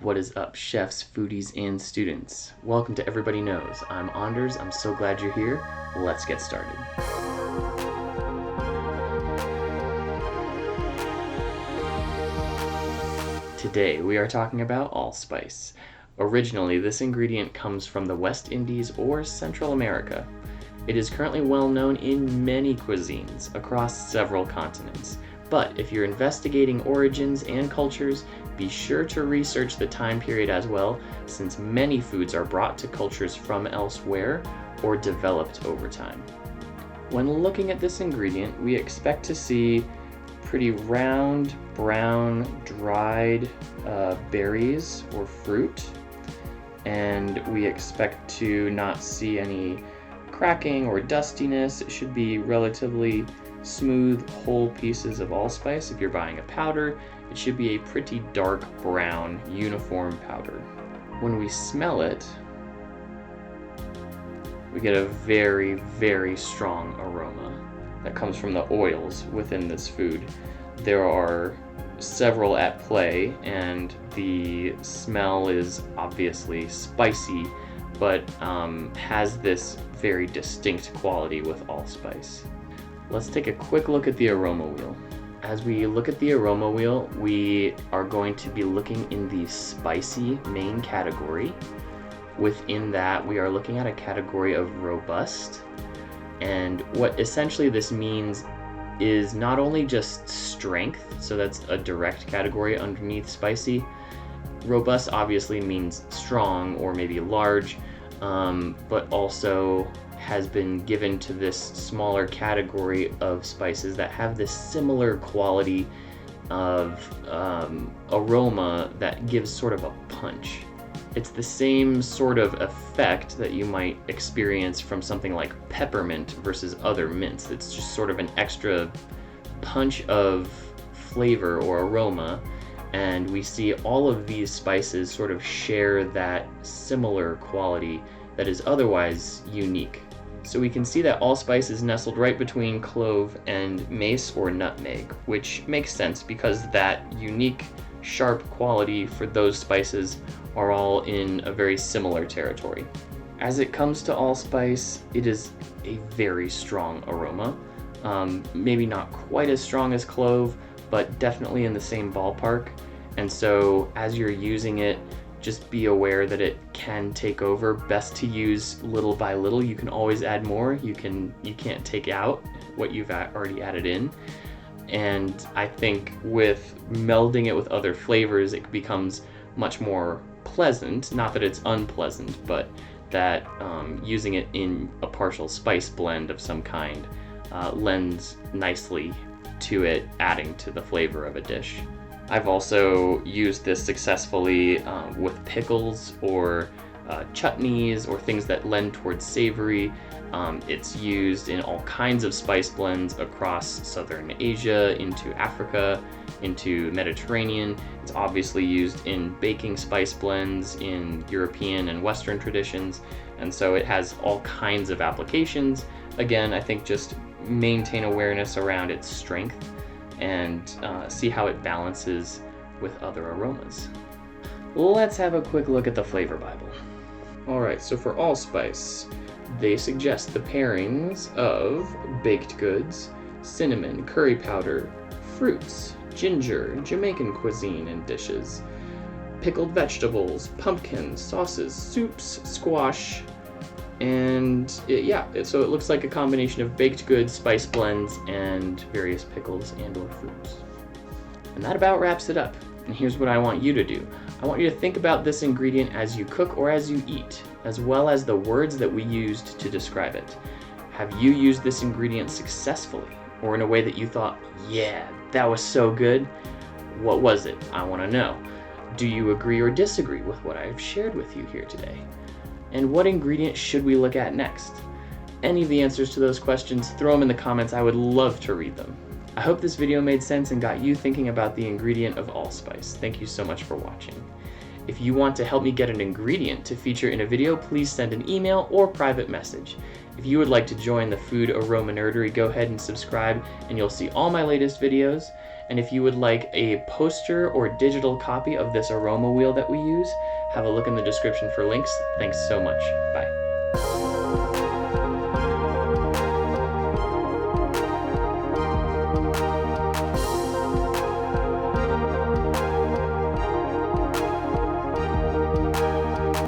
What is up, chefs, foodies, and students? Welcome to Everybody Knows. I'm Anders. I'm so glad you're here. Let's get started. Today we are talking about allspice. Originally, this ingredient comes from the West Indies or Central America. It is currently well known in many cuisines across several continents. But if you're investigating origins and cultures, be sure to research the time period as well, since many foods are brought to cultures from elsewhere or developed over time. When looking at this ingredient, we expect to see pretty round, brown, dried berries or fruit, and we expect to not see any cracking or dustiness. It should be relatively smooth, whole pieces of allspice. If you're buying a powder, it should be a pretty dark brown, uniform powder. When we smell it, we get a very, very strong aroma that comes from the oils within this food. There are several at play, and the smell is obviously spicy, but has this very distinct quality with allspice. Let's take a quick look at the aroma wheel. As we look at the aroma wheel, we are going to be looking in the spicy main category. Within that, we are looking at a category of robust. And what essentially this means is not only just strength, so that's a direct category underneath spicy. Robust obviously means strong or maybe large, but also has been given to this smaller category of spices that have this similar quality of aroma that gives sort of a punch. It's the same sort of effect that you might experience from something like peppermint versus other mints. It's just sort of an extra punch of flavor or aroma, and we see all of these spices sort of share that similar quality that is otherwise unique. So we can see that allspice is nestled right between clove and mace or nutmeg, which makes sense because that unique, sharp quality for those spices are all in a very similar territory. As it comes to allspice, it is a very strong aroma. Maybe not quite as strong as clove, but definitely in the same ballpark. And so as you're using it, just be aware that it can take over. Best to use little by little. You can always add more. You can't take out what you've already added in. And I think with melding it with other flavors, it becomes much more pleasant. Not that it's unpleasant, but that using it in a partial spice blend of some kind lends nicely to it adding to the flavor of a dish. I've also used this successfully with pickles or chutneys or things that lend towards savory. It's used in all kinds of spice blends across Southern Asia, into Africa, into Mediterranean. It's obviously used in baking spice blends in European and Western traditions, and so it has all kinds of applications. Again, I think just maintain awareness around its strength and see how it balances with other aromas. Let's have a quick look at the flavor Bible. Alright, so for allspice, they suggest the pairings of baked goods, cinnamon, curry powder, fruits, ginger, Jamaican cuisine and dishes, pickled vegetables, pumpkins, sauces, soups, squash, and so it looks like a combination of baked goods, spice blends, and various pickles and or fruits. And that about wraps it up. And here's what I want you to do. I want you to think about this ingredient as you cook or as you eat, as well as the words that we used to describe it. Have you used this ingredient successfully, or in a way that you thought, yeah, that was so good? What was it? I want to know. Do you agree or disagree with what I've shared with you here today? And what ingredient should we look at next? Any of the answers to those questions, throw them in the comments. I would love to read them. I hope this video made sense and got you thinking about the ingredient of allspice. Thank you so much for watching. If you want to help me get an ingredient to feature in a video, please send an email or private message. If you would like to join the food aroma nerdery, go ahead and subscribe and you'll see all my latest videos. And if you would like a poster or digital copy of this aroma wheel that we use, have a look in the description for links. Thanks so much. Bye.